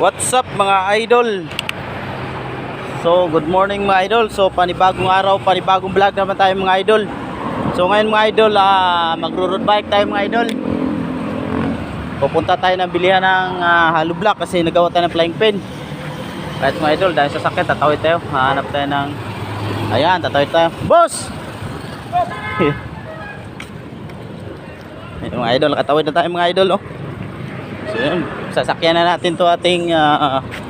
What's up mga idol? So good morning mga idol. So panibagong araw, panibagong vlog naman tayo mga idol. So ngayon mga idol, magro-road bike tayo mga idol. Pupunta tayo ng bilihan ng hollow block kasi nagawa tayo ng flying pin. Kahit mga idol, dahil sa sakit, tatawid tayo. Hahanap tayo ng, ayan, tatawid tayo. Boss! Mga idol, nakatawid na tayo mga idol, oh. So yun, sasakyan na natin to ating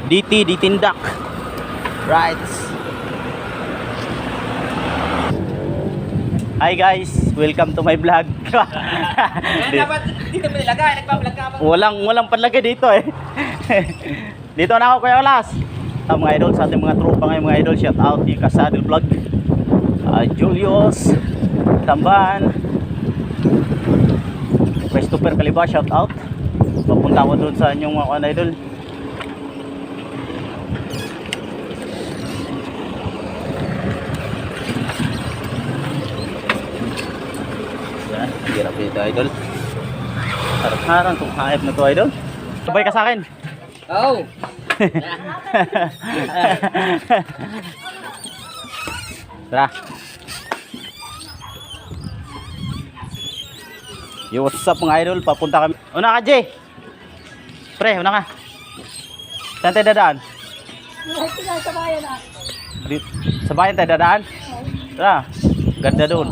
DT Duck. Right. Hi guys, welcome to my vlog. Dapat dito mo nilagay, nagpa-vlog ka ba? Walang panlagay dito eh. Dito na ako Kuya Olas. Mga idol, sa ating mga tropa ngayon mga idol, shout out yung Kasadil Vlog, Julius Tamban, Christopher Kaliba, shout out. Papunta ko doon sa inyong mga idol. Yan, hirap dito idol. Harap-harap kung hayop na to idol. Sabay ka sa akin. Oo. Tara. Yo, what's up mga idol? Papunta kami. Una ka, Jay. Pre, una ka. Saan tayo dadaan? Sa bayan na. Sa bayan tayo dadaan? Tara. Ganda doon.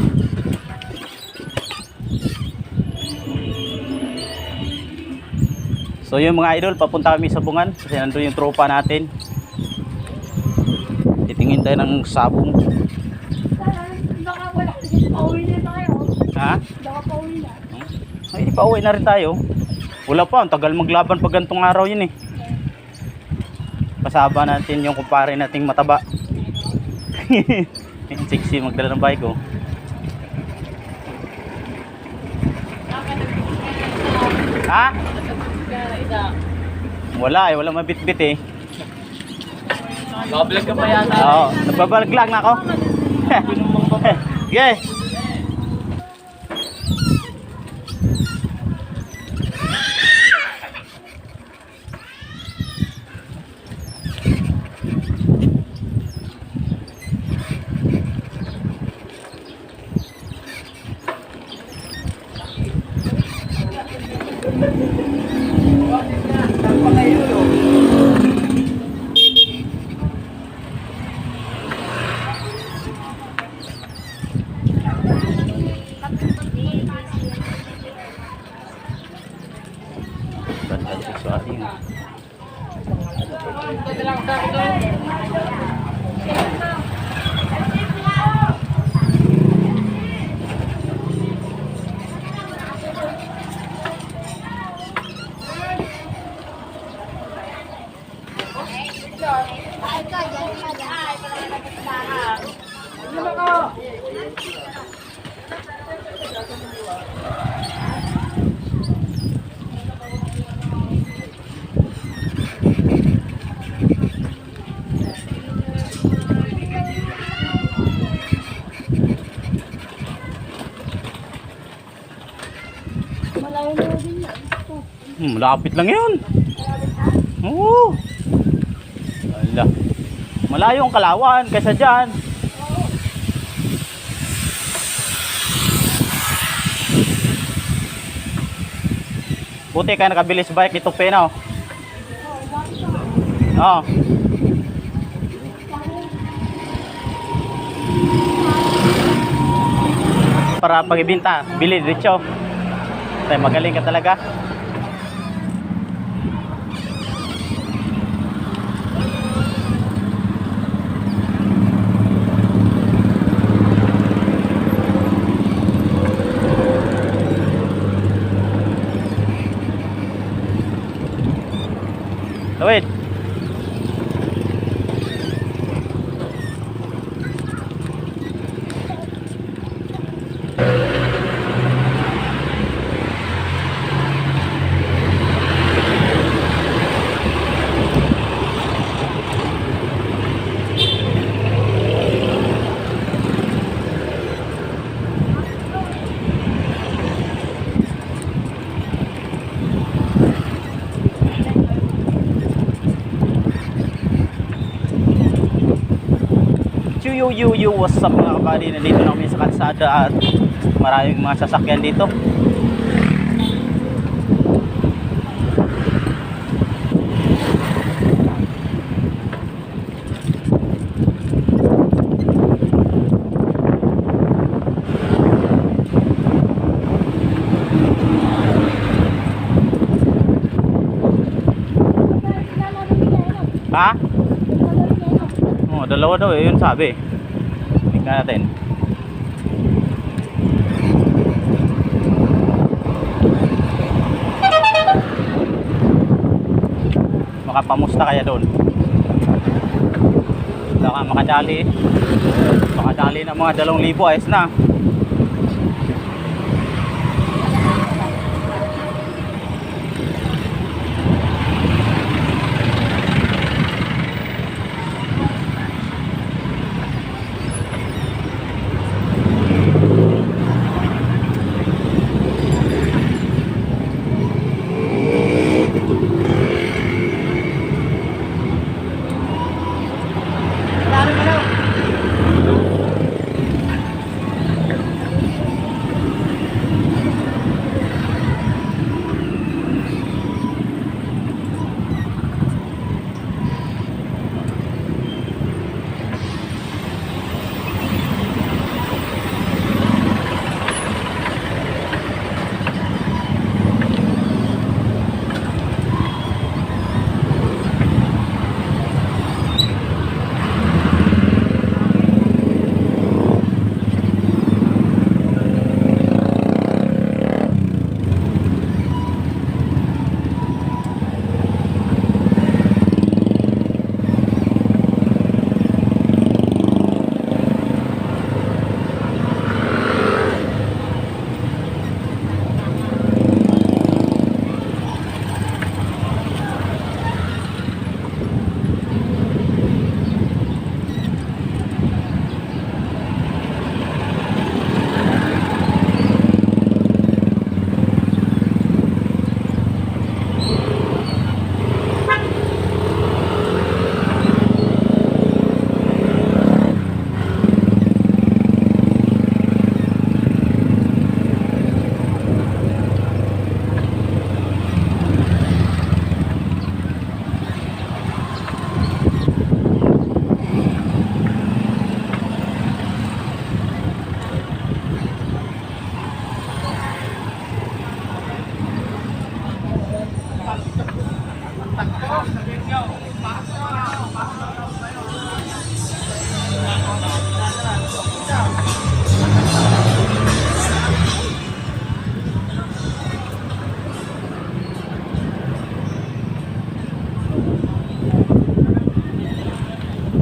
So yung mga idol, papunta kami sa Bungan kasi nandun yung tropa natin. Titingin tayo ng sabong. Baka wala kasi pauwi na tayo. Ha? Baka pauwi na. Ay, pauwi na rin tayo. Wala pa, ang tagal maglaban pag gantong araw yun eh. Pasaba natin yung kumpare nating mataba. Sexy magdala ng bike oh. Ha? Wala eh, wala mabitbit eh. Nakablog ka pa yata. Oo, nagbabalag lang na ako. Okay. Malayo na din yan. Malapit lang yun. Oo. Ala. Malayo ang Kalawan kaysa dyan. Buti ka nakabili sa bike nito pena oh. Oo. Para pag-ibinta, bili diretso. Tay magaling ka talaga. Wait. Yo, what's up mga kabady? Nandito na kami sa kalsada at maraming mga sasakyan dito. Ha? Oh, dalawa daw eh, yun sabi. Tingnan natin. Makapamusta kaya doon? Baka makadali. Makadali ng mga 2,000, ayos na.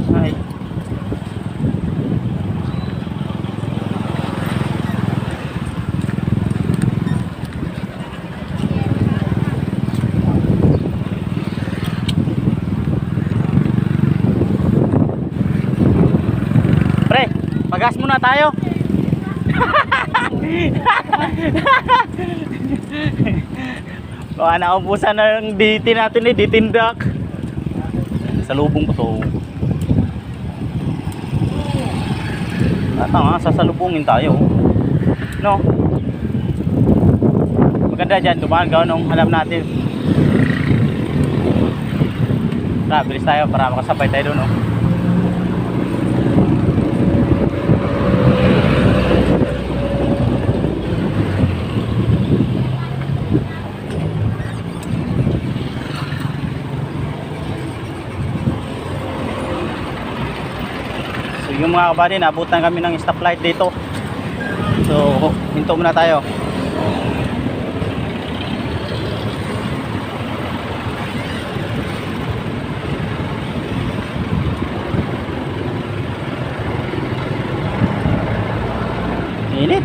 Ay. Pre, pagas muna tayo. Baka naubusan na ng DT natin eh, ditindak. Sa lubong ko to. At nga, sasalubungin tayo. No? Maganda dyan, dumaan gawin nung alam natin. Tara, bilis tayo para makasabay tayo doon, no? Yung mga kabady, naabutan kami ng stoplight dito. So, hinto muna tayo. Init.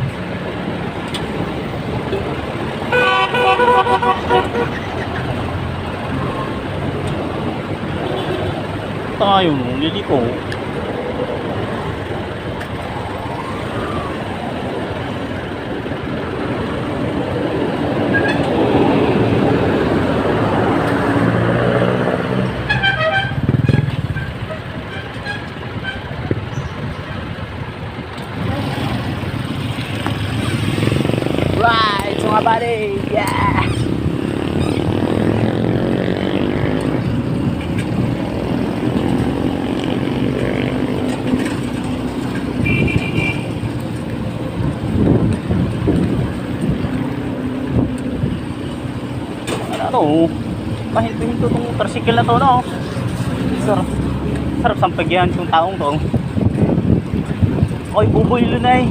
Tayo, liliko. kabady. Yeah! Ano, pahinto-hinto tong tricycle na to, no? Sarap. Sarap sampagyan tong taong to. Oy, buboy lunay.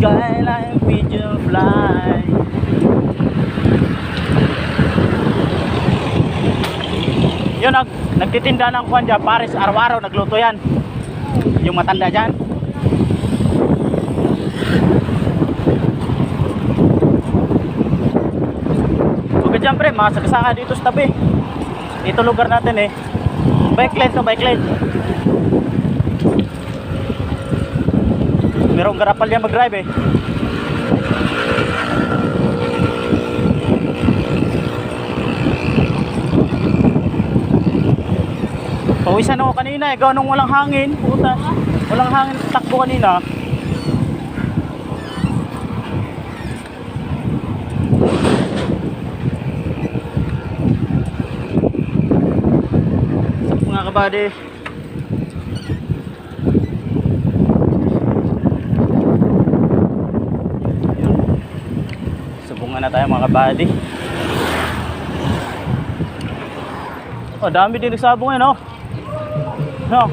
Skyline pigeon fly. Yun, nagtitinda ng kwan dyan, Paris, araw-araw nagluto yan. Yung matanda dyan. Huwag dyan pre, mga sagasanga dito sa tabi. Dito lugar natin eh. Bike lane to, bike lane. Merong garapal yan mag-drive eh. Pawisan ako kanina eh, gawa nung walang hangin. Puta, walang hangin, takbo kanina. Sa mga kabady. Subungan na tayo mga kabady. Oh, dami din nagsabong ngayon, oh. No.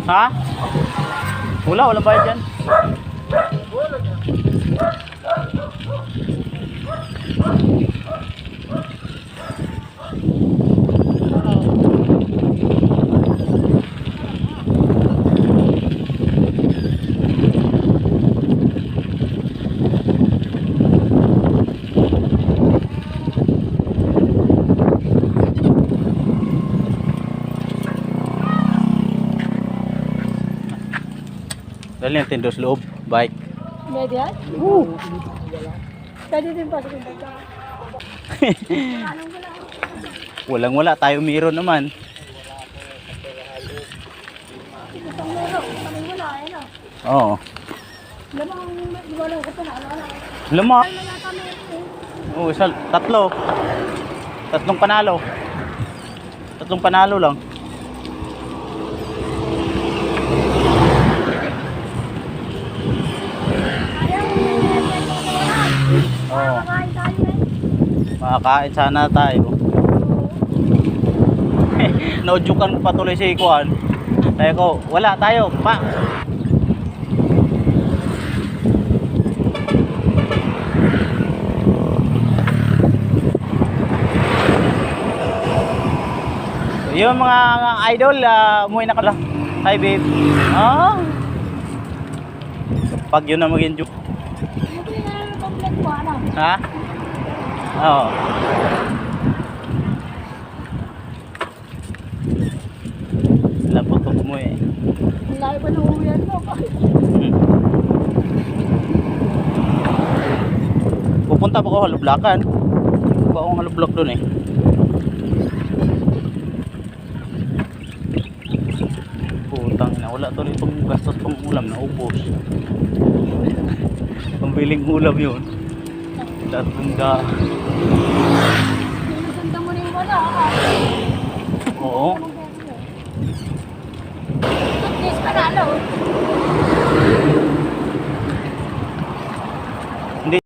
Ha? Walang bayad dyan. Dali natin doon sa loob, bike. Pwede yan? Pwede din pa sa pinta. Walang wala, tayo meron naman. Isang meron, kaming wala, ayun o. Oo. Lamang, wala ko pa na, wala. Lama. Ay, wala kami. Oo, tatlo. Tatlong panalo. Tatlong panalo lang. Oo. Makakain tayo eh. Makakain sana tayo. Naudyukan pa tuloy si Ikuan. Tayo ko, wala tayo. Pa. Yung mga idol, umuwi na ka lang. Hi babe. Ah. Pag yun na maging joke. Hindi nga naman pang-vlog ko, ano? Ha? Oo. Lapot ko mo eh. Ang layo pa ng uwian mo. Pupunta pa ako Halublakan. Ba akong Halublak doon eh. Putang na, wala tuloy itong gastos pang ulam na ubos. Pambiling ulam yun. Tatunda. Sinusunda mo rin wala, ha? Oo. At least panalo. Hindi.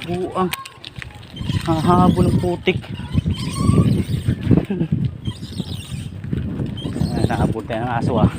Buang. Hahabol ng putik. Naabot na ng aso ah.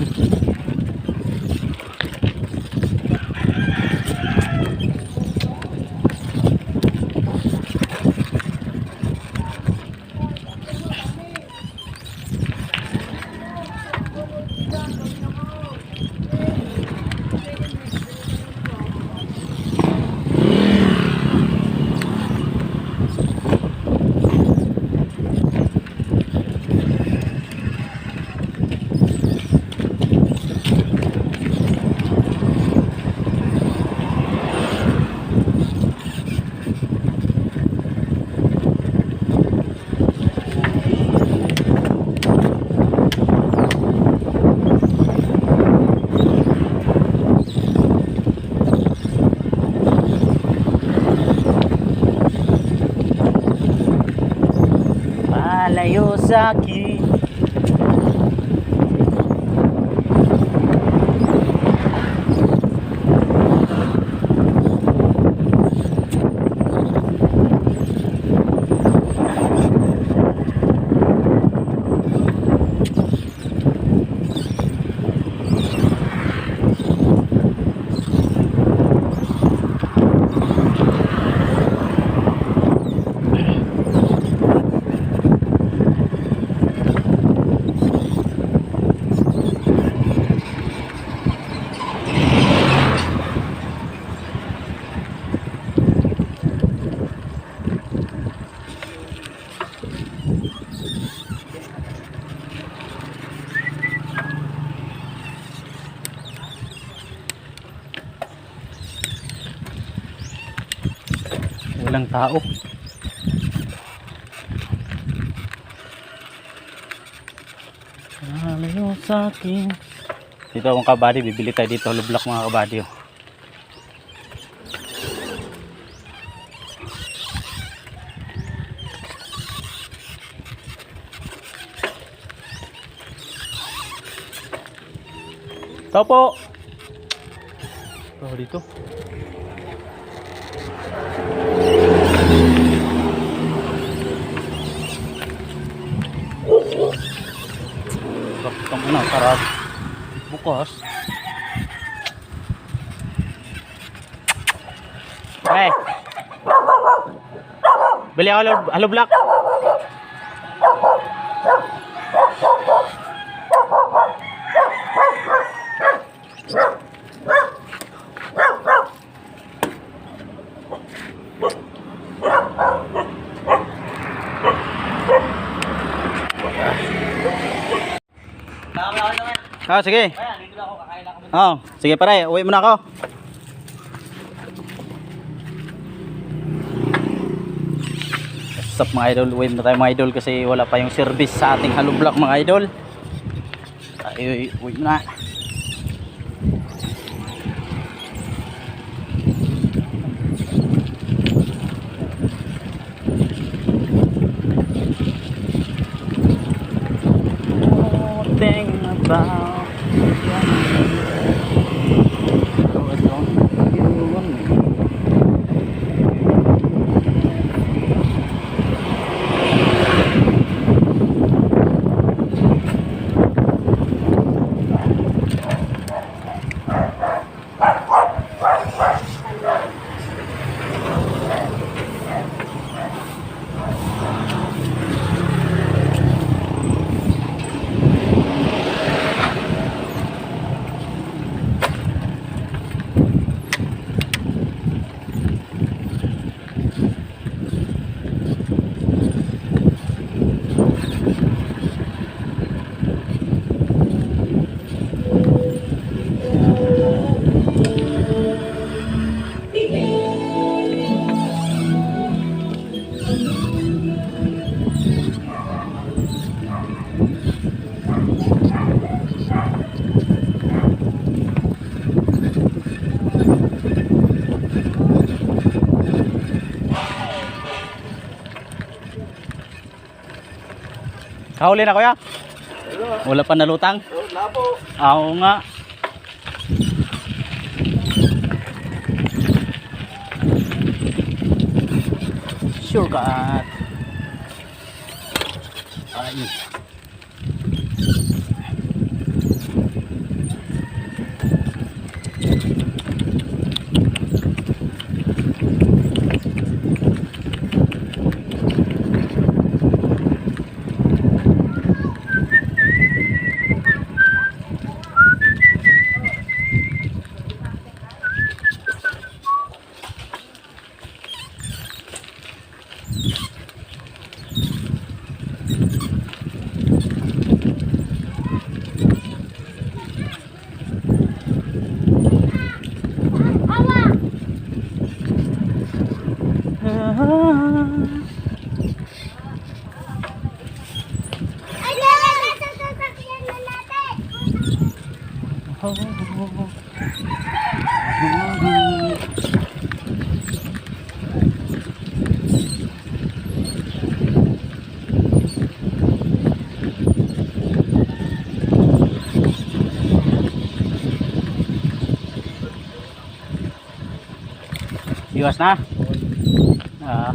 Malayo sa akin. Walang tao. Malayo sa akin. Dito mga kabady, bibili tayo dito hollow block mga kabady. Oh. Tao po. Oh, dito. Bakit ang sarap bukas. Hey, beli ako hollow block. Ah, sige. Oh, sige pare, uwi muna ako. What's up mga idol, uwi muna tayo mga idol kasi wala pa yung service sa ating hollow block mga idol. Ay, uwi muna. Thing about kahuli na kuya? Wala pa nalutang? Wala po. Oo nga. shortcut. Ay. Ay, nasa sasakyan na natin. Iwas na. Ah.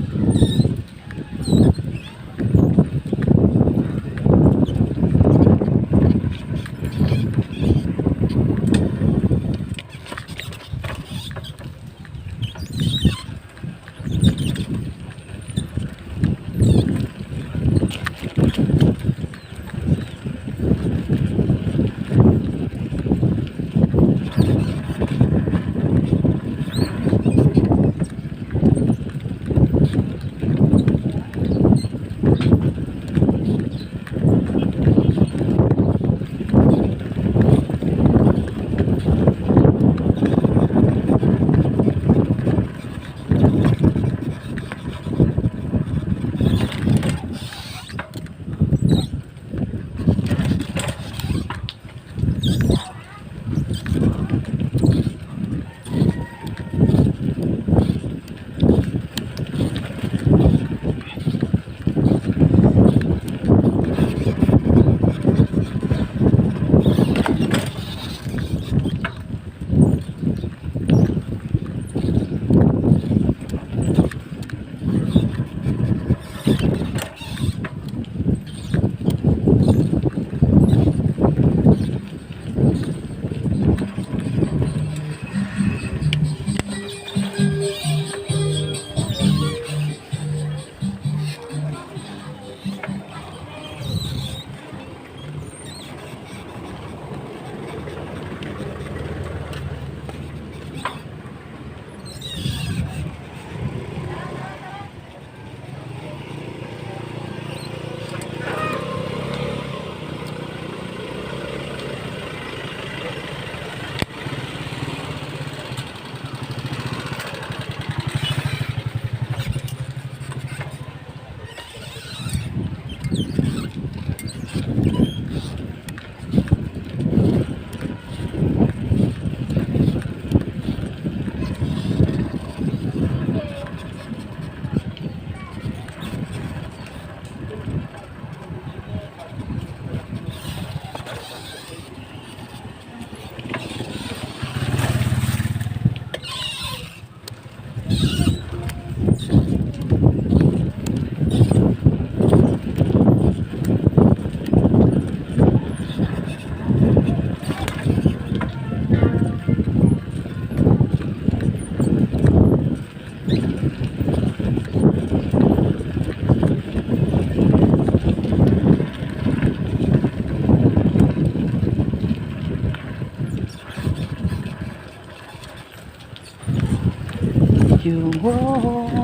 You walk.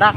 Truck.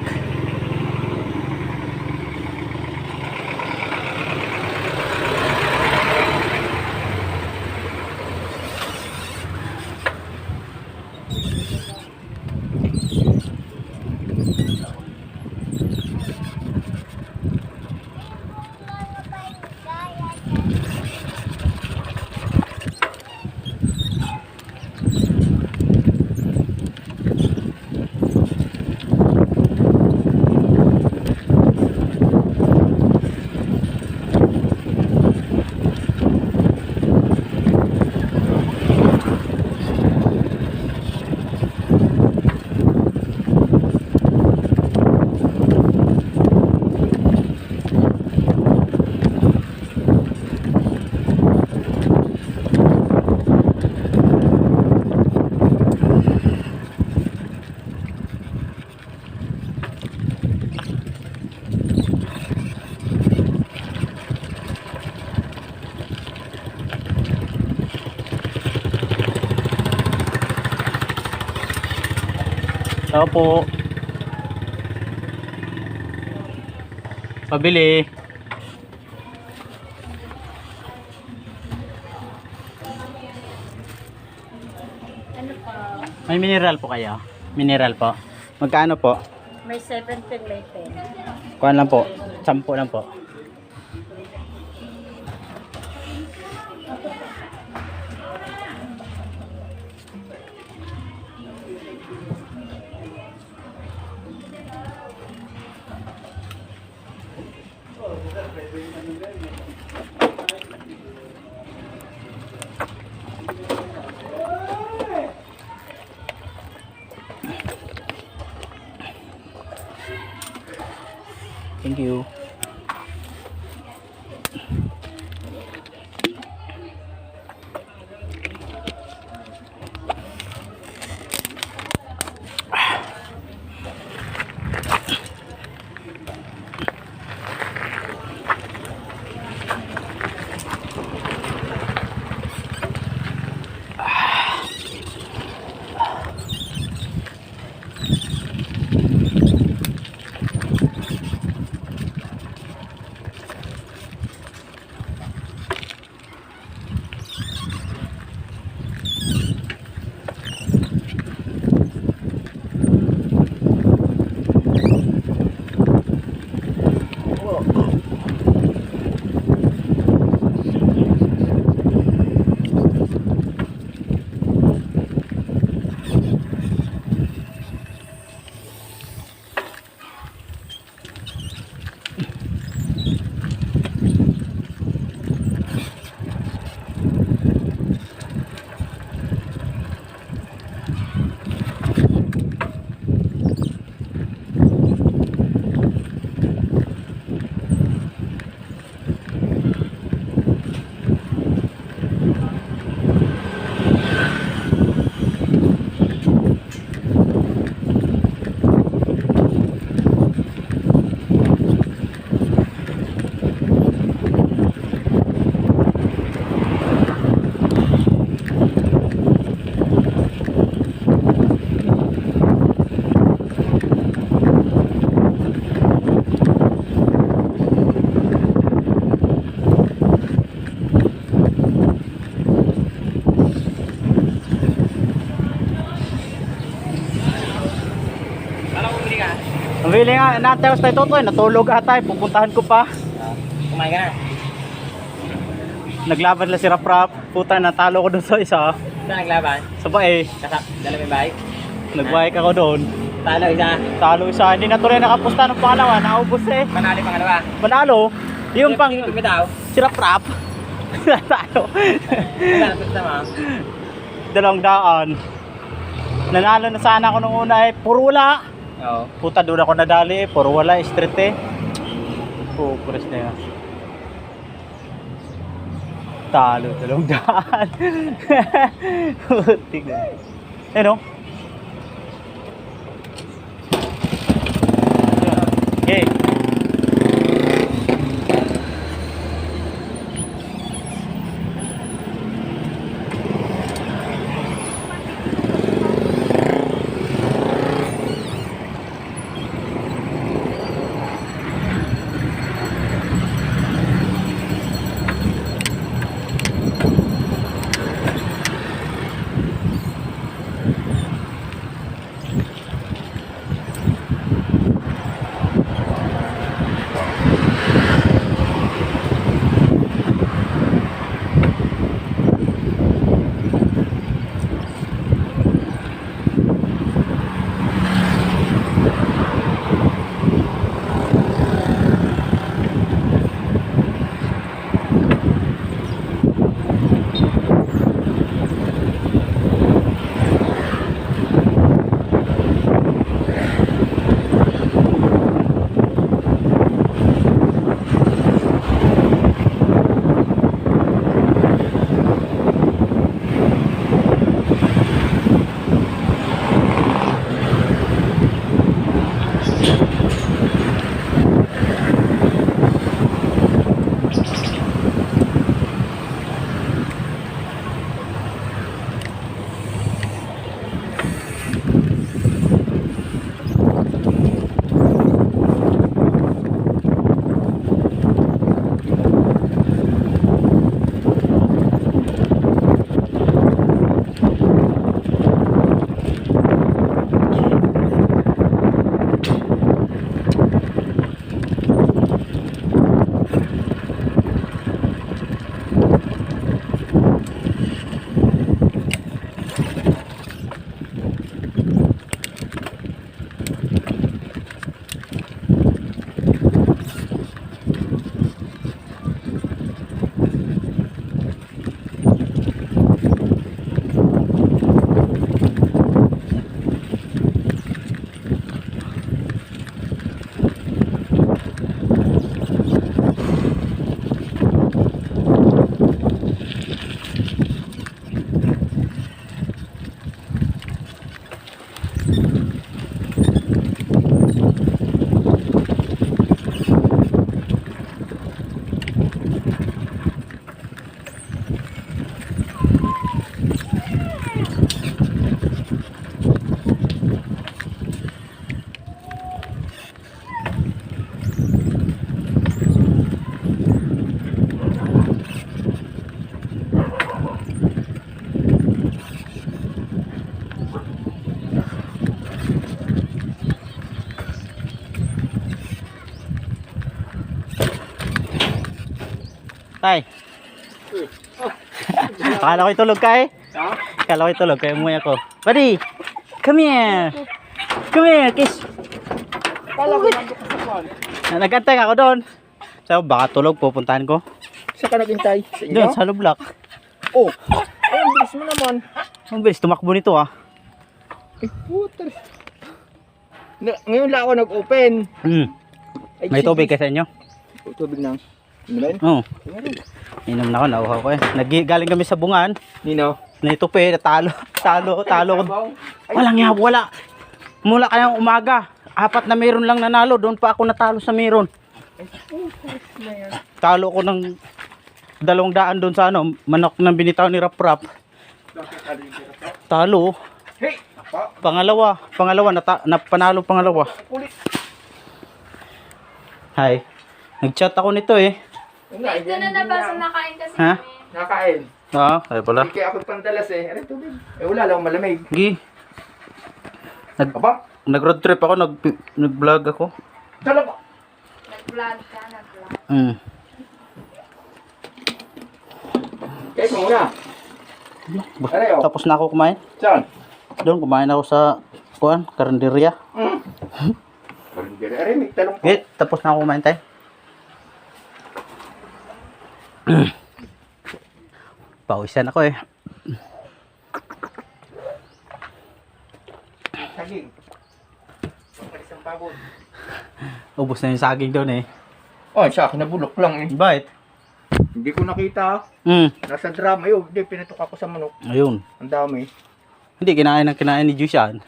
Opo. Pabili. Ano pa? May mineral po kayo? Mineral po. Magkano po? May 7 may 10. Kuhan lang po. 10 lang po. Thank you. Mabili nga, nateos tayo Totoy, natulog ata, pupuntahan ko pa. Kumain ka na. Naglaban lang si Rap-Rap, puta natalo ko doon sa isa. Saan naglaban? Sa bae, Dala mo yung bike? nagbike ako doon. Talo isa. Talo isa, hindi na tuloy nakapusta ng pangalawa, naubos eh. Panalo yung pangalawa. Manalo, yung pang Bumitaw. si Rap-Rap, natalo. Magkano sa mo? 200. Nanalo na sana ako nung una eh, puro wala. Oo. Puta doon ako nadali eh, puro wala, street eh. Oh, pures na yan. Talo, 200. Tignan. Eh no? Okay. Tay. Akala ko itulog ka eh. Ha? Akala ko itulog, kaya umuwi ako. Buddy, come here. Come here, kiss. Kala ko nandun ka sa kwan. Nagantay ako doon. So, baka tulog, pupuntahan ko. Saan ka naghintay? Sa inyo? Doon, sa lublak. Oh, ay, ang bilis mo naman. Ang bilis, tumakbo nito ah. Ay, puter. Ngayon lang ako nag-open. Ay, May tubig ka sa inyo? Tubig na. Ano ba yun? Oo. Inom na ako, nauhaw ko eh. Galing kami sa bungan. Nino? Naitupi, talo ko. Walang yab, wala. Mula kayang umaga. 4 na meron lang nanalo. Doon pa ako natalo sa meron. Talo ko ng 200 doon sa ano, manok ng binitaw ni Rap Rap. Talo. Hey! Pangalawa, panalo pangalawa. Hi. Nag-chat ako nito eh. Ito na nabasa nakain kasi Ha? kami. Nakain. Ay pala. Kaya ako pandalas eh. Ano tubig? Eh wala lang malamig. Gi. Aba? Nag-road trip ako, nag-vlog ako. Talaga? Nag-vlog ka, nag-vlog. Kaya ko muna. Ano Tapos na ako kumain. Saan? Doon kumain ako sa karinderya. Aray, may talong pa. Okay, tapos na ako kumain tayo. Pawisan ako eh. Saging. Pagkalis ang pagod. Ubus na yung saging doon eh. Oh, sa akin nabulok lang eh. Bakit? Hindi ko nakita. Nasa drama yun. Hindi, pinatok ako sa manok. Ayun. Ang dami. Hindi, kinain ni Jushan.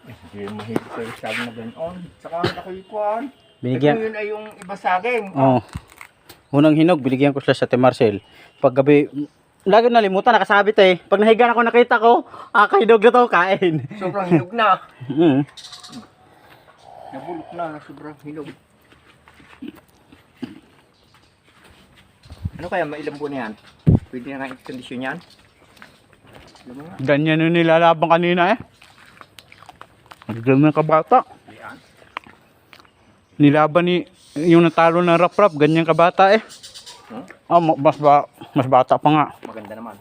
Hindi mahilig ko yung saging na ganoon. Saka ako ikuan. Binigyan. Ito yun ay yung iba saging. Oh. Unang hinog, binigyan ko siya sa Ate Marcel. Paggabi, lagi nalimutan, nakasabit eh. Pag nahiga ako, nakita ko, hinog na to, kain. Sobrang hinog na. Mm. Nabulok na, sobrang hinog. Ano kaya mailang buwan yan? Pwede na nga extension yan? Alam mo nga. Ganyan yung nilalabang kanina eh. Nagdala ng kabata. Yan. Nilaban ni yung natalo ng Rap Rap, ganyan kabata eh. Mas bata pa nga. Maganda naman.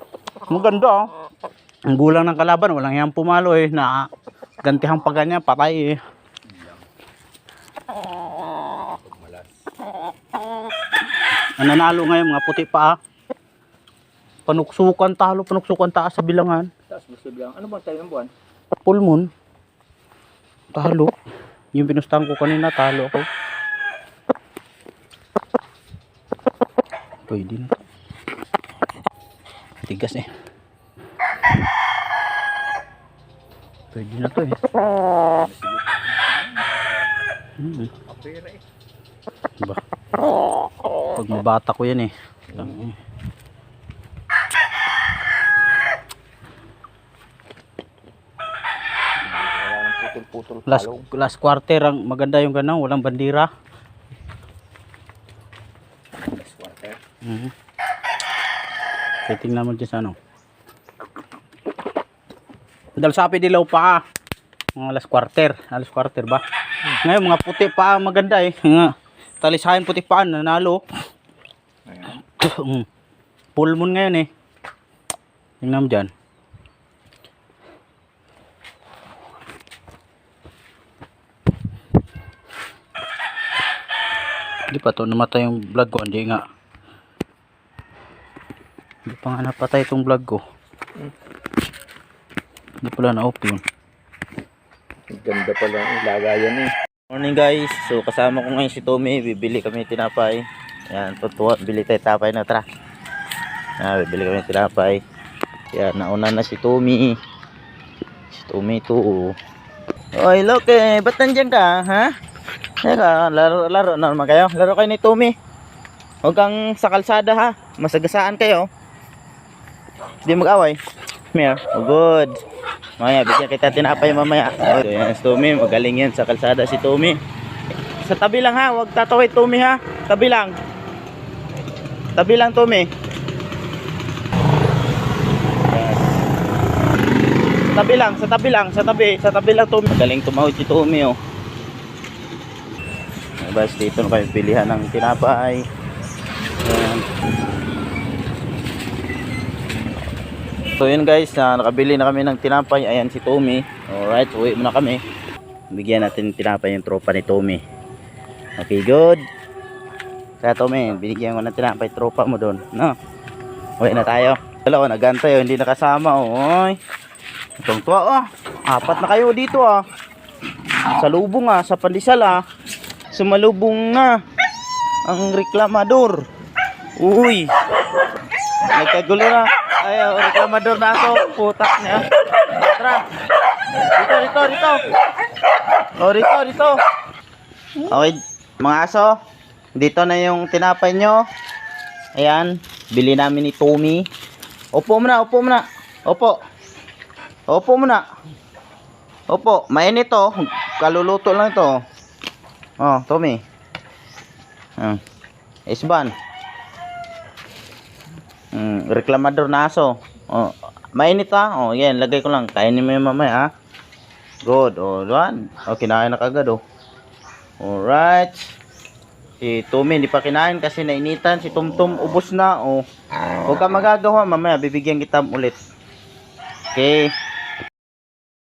Maganda oh. Ang gulang ng kalaban, walang yang pumalo eh. Na gantihang pa ganyan, patay eh. Ang nanalo ngayon, mga puti pa ah. Panuksukan taas sa bilangan. Tapos gusto lang. Ano bang tayo ng buwan? Full moon. Talo. Yung pinustahan ko kanina, talo ako. Pwede na. Tigas eh. Pwede na to eh. Pera eh. Diba? Pag mabata ko yan eh. Putol-putol Last quarter ang maganda yung ganun, walang bandira. Last quarter. So, tingnan mo dyan sa ano. Dahil sapi dilaw pa mga last quarter ba? Ngayon mga puti pa maganda eh. Nga, talisahin puti pa nanalo. Full moon ngayon eh. Tingnan mo dyan. Hindi pa to namatay yung vlog ko, hindi nga. Hindi pa nga napatay itong vlog ko. Hindi pala na-open. Ganda pala ang lagayan eh. Morning guys, so kasama ko ngayon si Tommy, bibili kami tinapay. Yan, tutuwa, bili tayo tapay na, tara. Bibili kami tinapay. Yan, nauna na si Tommy. Si Tommy to. Oy, Loke, ba't nandiyan ka, ha? Teka, laro na naman kayo. Laro kayo ni Tommy. Huwag kang sa kalsada ha. Masagasaan kayo. Hindi mag-away. Here, oh, good. Mamaya, bigyan kita tinapay mamaya. Oh, yan si Tommy, magaling yan sa kalsada si Tommy. Sa tabi lang ha, huwag tatawid Tommy ha. Tabi lang. Tabi lang Tommy. Yes. Sa tabi lang Tommy. Magaling tumawid si Tommy oh. Basta dito na kayo pilihan ng tinapay. Yan. So yun guys, nakabili na kami ng tinapay. Ayan si Tommy. Alright, uwi muna kami. Bigyan natin ng tinapay yung tropa ni Tommy. Okay, good. Kaya Tommy, binigyan ko ng tinapay tropa mo doon. No? Uwi na tayo. Dalawa, nagantay. Hindi nakasama. Oy. Itong tuwa. Apat na kayo dito. Sa lubong. Sa pandesal. Sumalubong na ang reklamador. Uy. Nagkagulo na. Ayaw, reklamador na ako. Putak niya. Tara. Dito. Dito. Okay, mga aso. Dito na yung tinapay nyo. Ayan. Bili namin ni Tommy. Upo muna. Opo muna. Opo. Mainit to. Kaluluto lang to. Oh, Tommy. Isban. Reklamador na aso. Oh, mainit Oh, yan. Lagay ko lang. Kainin mo yung mamaya Good. Oh, doon. Oh, kinain na kagad Alright. Si Tommy hindi pa kinain kasi nainitan. Si Tumtum ubos na. Huwag ka magagawa. Mamaya bibigyan kita ulit. Okay.